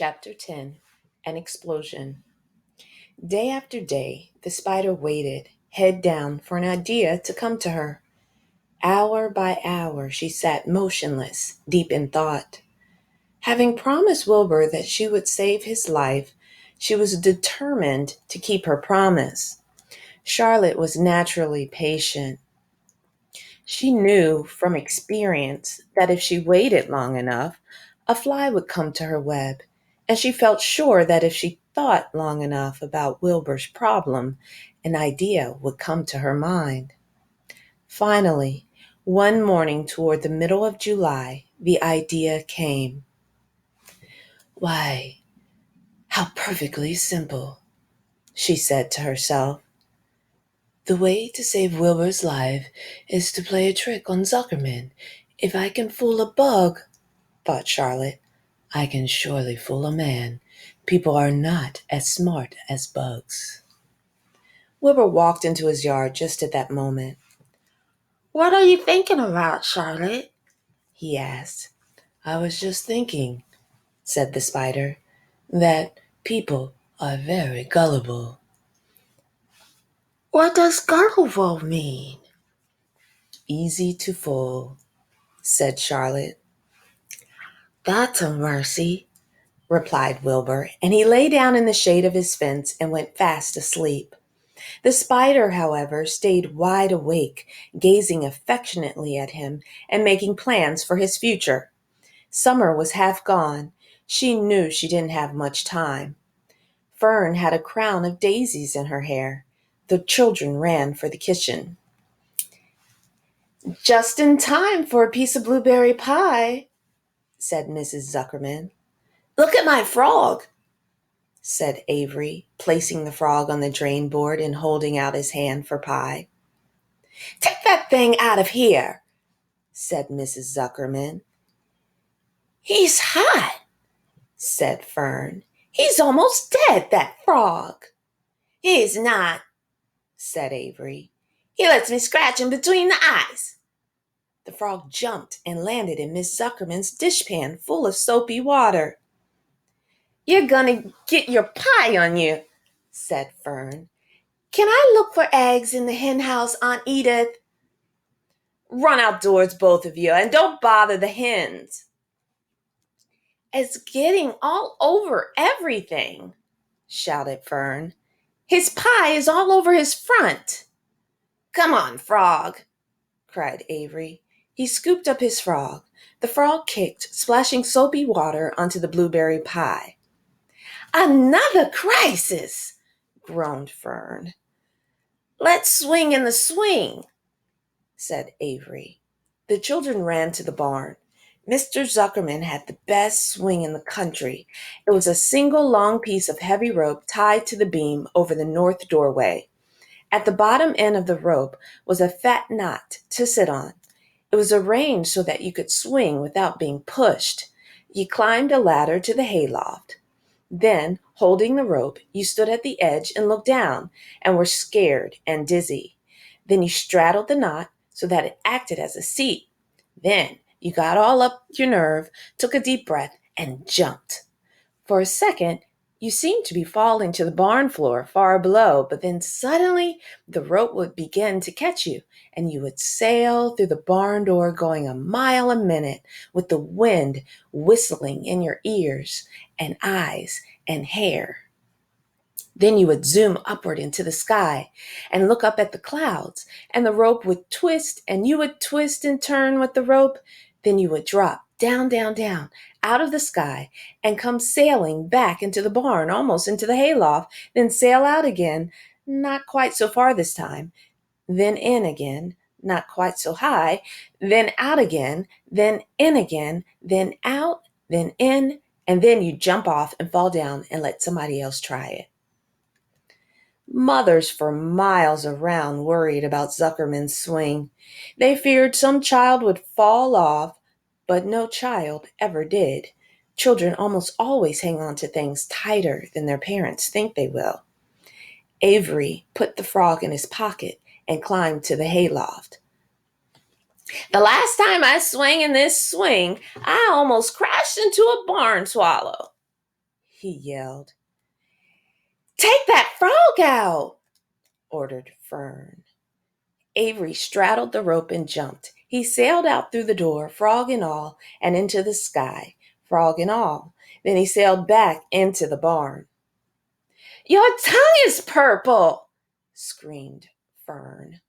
Chapter 10 An Explosion. Day after day, the spider waited, head down, for an idea to come to her. Hour by hour, she sat motionless, deep in thought. Having promised Wilbur that she would save his life, she was determined to keep her promise. Charlotte was naturally patient. She knew from experience that if she waited long enough, a fly would come to her web, and she felt sure that if she thought long enough about Wilbur's problem, an idea would come to her mind. Finally, one morning toward the middle of July, the idea came. Why, how perfectly simple, she said to herself. The way to save Wilbur's life is to play a trick on Zuckerman. If I can fool a bug, thought Charlotte, I can surely fool a man. People are not as smart as bugs. Wilbur walked into his yard just at that moment. What are you thinking about, Charlotte? He asked. I was just thinking, said the spider, that people are very gullible. What does gullible mean? Easy to fool, said Charlotte. That's a mercy, replied Wilbur, and he lay down in the shade of his fence and went fast asleep. The spider, however, stayed wide awake, gazing affectionately at him and making plans for his future. Summer was half gone. She knew she didn't have much time. Fern had a crown of daisies in her hair. The children ran for the kitchen. Just in time for a piece of blueberry pie, said Mrs. Zuckerman. Look at my frog, said Avery, placing the frog on the drain board and holding out his hand for pie. Take that thing out of here, said Mrs. Zuckerman. He's hot, said Fern. He's almost dead, that frog. He's not, said Avery. He lets me scratch him between the eyes. The frog jumped and landed in Miss Zuckerman's dishpan full of soapy water. You're gonna get your pie on you, said Fern. Can I look for eggs in the hen house, Aunt Edith? Run outdoors, both of you, and don't bother the hens. It's getting all over everything, shouted Fern. His pie is all over his front. Come on, frog, cried Avery. He scooped up his frog. The frog kicked, splashing soapy water onto the blueberry pie. Another crisis, groaned Fern. Let's swing in the swing, said Avery. The children ran to the barn. Mr. Zuckerman had the best swing in the country. It was a single long piece of heavy rope tied to the beam over the north doorway. At the bottom end of the rope was a fat knot to sit on. It was arranged so that you could swing without being pushed. You climbed a ladder to the hayloft. Then, holding the rope, you stood at the edge and looked down and were scared and dizzy. Then you straddled the knot so that it acted as a seat. Then you got all up your nerve, took a deep breath, and jumped. For a second, you seemed to be falling to the barn floor far below, but then suddenly the rope would begin to catch you, and you would sail through the barn door going a mile a minute with the wind whistling in your ears and eyes and hair. Then you would zoom upward into the sky and look up at the clouds, and the rope would twist, and you would twist and turn with the rope. Then you would drop down, down, down out of the sky and come sailing back into the barn, almost into the hayloft, then sail out again, not quite so far this time, then in again, not quite so high, then out again, then in again, then out, then in, and then you jump off and fall down and let somebody else try it. Mothers for miles around worried about Zuckerman's swing. They feared some child would fall off, but no child ever did. Children almost always hang on to things tighter than their parents think they will. Avery put the frog in his pocket and climbed to the hayloft. The last time I swung in this swing, I almost crashed into a barn swallow, he yelled. "Take that frog out," ordered Fern. Avery straddled the rope and jumped. He sailed out through the door, frog and all, and into the sky, frog and all. Then he sailed back into the barn. "Your tongue is purple," screamed Fern.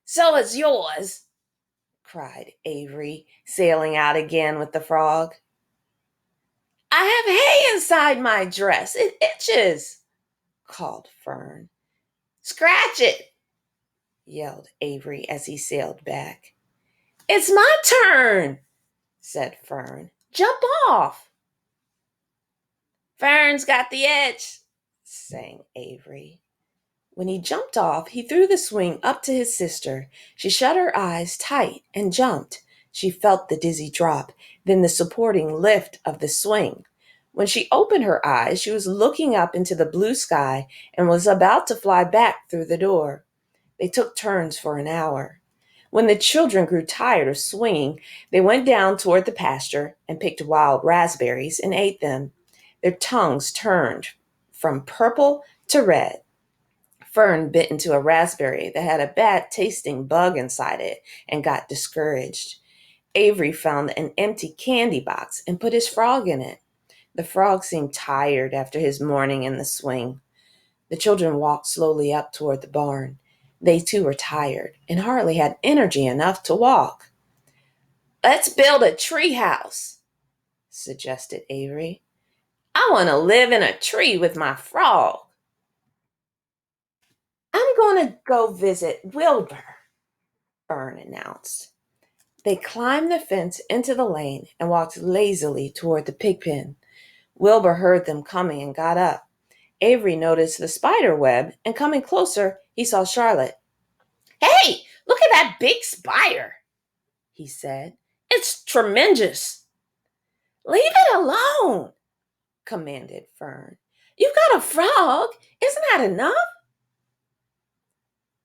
"So is yours," cried Avery, sailing out again with the frog. "I have hay inside my dress. It itches," called Fern. "Scratch it," yelled Avery as he sailed back. "It's my turn," said Fern. "Jump off." "Fern's got the itch," sang Avery. When he jumped off, he threw the swing up to his sister. She shut her eyes tight and jumped. She felt the dizzy drop, then the supporting lift of the swing. When she opened her eyes, she was looking up into the blue sky and was about to fly back through the door. They took turns for an hour. When the children grew tired of swinging, they went down toward the pasture and picked wild raspberries and ate them. Their tongues turned from purple to red. Fern bit into a raspberry that had a bad tasting bug inside it and got discouraged. Avery found an empty candy box and put his frog in it. The frog seemed tired after his morning in the swing. The children walked slowly up toward the barn. They too were tired and hardly had energy enough to walk. "Let's build a tree house," suggested Avery. "I want to live in a tree with my frog." "I'm going to go visit Wilbur," Fern announced. They climbed the fence into the lane and walked lazily toward the pig pen. Wilbur heard them coming and got up. Avery noticed the spider web, and coming closer, he saw Charlotte. "Hey, look at that big spider," he said. "It's tremendous." "Leave it alone," commanded Fern. "You've got a frog. Isn't that enough?"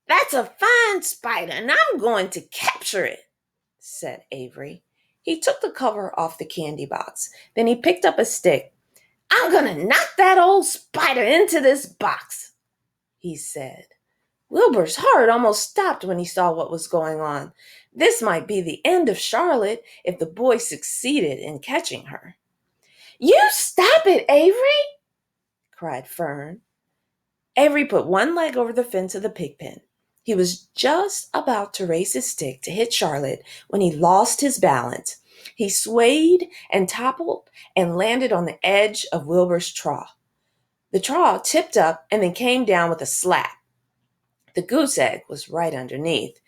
"That's a fine spider, and I'm going to capture it," said Avery. He took the cover off the candy box. Then he picked up a stick. "I'm going to knock that old spider into this box," he said. Wilbur's heart almost stopped when he saw what was going on. This might be the end of Charlotte if the boy succeeded in catching her. "You stop it, Avery!" cried Fern. Avery put one leg over the fence of the pig pen. He was just about to raise his stick to hit Charlotte when he lost his balance. He swayed and toppled and landed on the edge of Wilbur's trough. The trough tipped up and then came down with a slap. The goose egg was right underneath.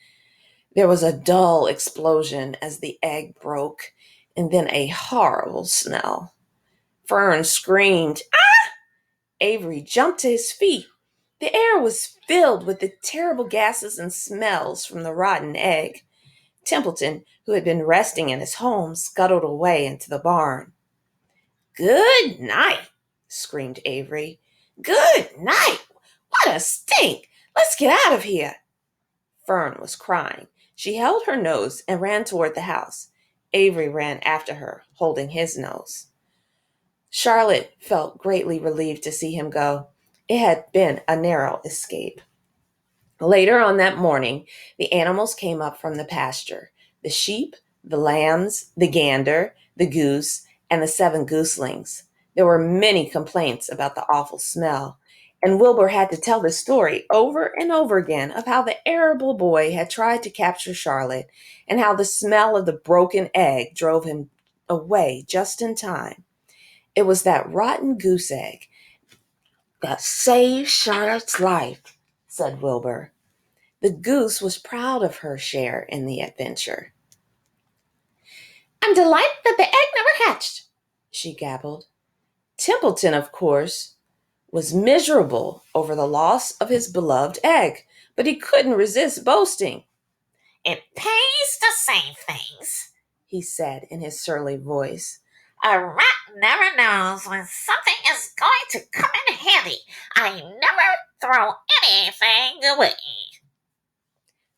There was a dull explosion as the egg broke, and then a horrible smell. Fern screamed, "Ah!" Avery jumped to his feet. The air was filled with the terrible gases and smells from the rotten egg. Templeton, who had been resting in his home, scuttled away into the barn. "Good night," screamed Avery. "Good night. What a stink. Let's get out of here." Fern was crying. She held her nose and ran toward the house. Avery ran after her, holding his nose. Charlotte felt greatly relieved to see him go. It had been a narrow escape. Later on that morning, the animals came up from the pasture. The sheep, the lambs, the gander, the goose, and the 7 gooselings. There were many complaints about the awful smell, and Wilbur had to tell the story over and over again of how the arable boy had tried to capture Charlotte and how the smell of the broken egg drove him away just in time. It was that rotten goose egg that saved Charlotte's life, said Wilbur. The goose was proud of her share in the adventure. "I'm delighted that the egg never hatched," she gabbled. Templeton, of course, was miserable over the loss of his beloved egg, but he couldn't resist boasting. "It pays to say things," he said in his surly voice. "A rat never knows when something is going to come in handy. I never throw anything away."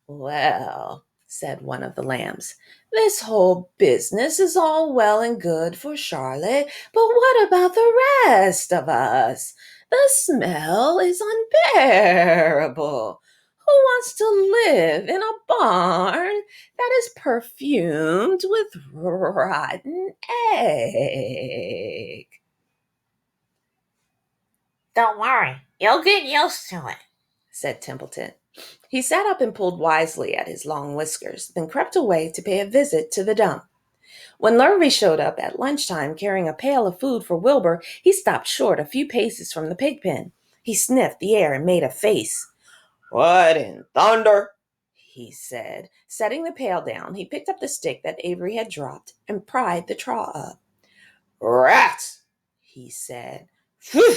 "Well," said one of the lambs, This whole business is all well and good for Charlotte, but what about the rest of us? The smell is unbearable. Who wants to live in a barn that is perfumed with rotten egg? Don't worry, you'll get used to it, said Templeton. He sat up and pulled wisely at his long whiskers, then crept away to pay a visit to the dump. When Lurvy showed up at lunchtime carrying a pail of food for Wilbur, he stopped short a few paces from the pig pen. He sniffed the air and made a face. "What in thunder?" he said. Setting the pail down, he picked up the stick that Avery had dropped and pried the trough up. "Rats!" he said. "Phew!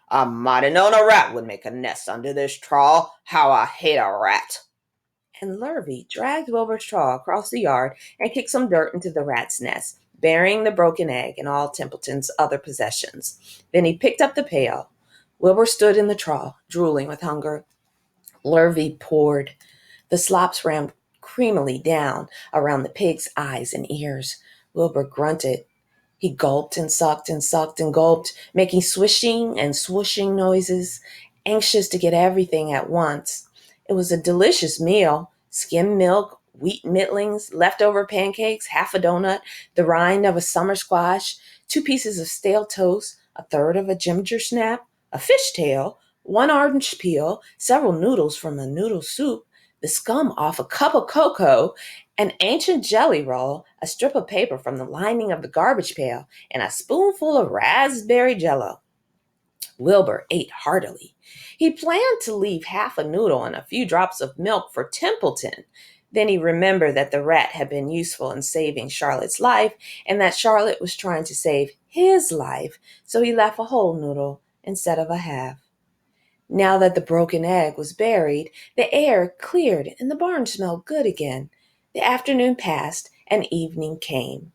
I might have known a rat would make a nest under this trough. How I hate a rat!" And Lurvy dragged Wilbur's trough across the yard and kicked some dirt into the rat's nest, burying the broken egg and all Templeton's other possessions. Then he picked up the pail. Wilbur stood in the trough, drooling with hunger. Lurvy poured. The slops ran creamily down around the pig's eyes and ears. Wilbur grunted. He gulped and sucked and sucked and gulped, making swishing and swooshing noises, anxious to get everything at once. It was a delicious meal. Skim milk, wheat mittlings, leftover pancakes, half a donut, the rind of a summer squash, 2 pieces of stale toast, a third of a ginger snap, a fish tail, 1 orange peel, several noodles from a noodle soup, the scum off a cup of cocoa, an ancient jelly roll, a strip of paper from the lining of the garbage pail, and a spoonful of raspberry jello. Wilbur ate heartily. He planned to leave half a noodle and a few drops of milk for Templeton. Then he remembered that the rat had been useful in saving Charlotte's life and that Charlotte was trying to save his life, so he left a whole noodle instead of a half. Now that the broken egg was buried, the air cleared and the barn smelled good again. The afternoon passed and evening came.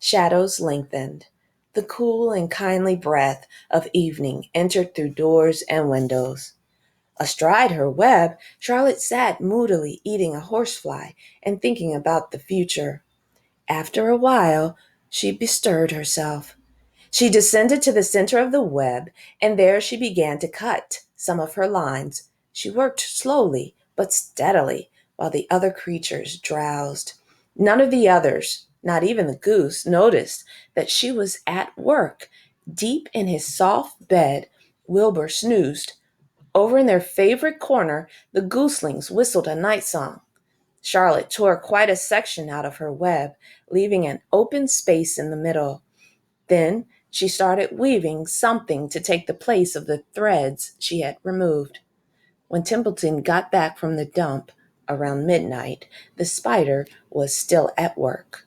Shadows lengthened. The cool and kindly breath of evening entered through doors and windows. Astride her web, Charlotte sat moodily eating a horsefly and thinking about the future. After a while, she bestirred herself. She descended to the center of the web, and there she began to cut some of her lines. She worked slowly but steadily while the other creatures drowsed. None of the others, not even the goose, noticed that she was at work. Deep in his soft bed, Wilbur snoozed. Over in their favorite corner, the goslings whistled a night song. Charlotte tore quite a section out of her web, leaving an open space in the middle. Then she started weaving something to take the place of the threads she had removed. When Templeton got back from the dump around midnight, the spider was still at work.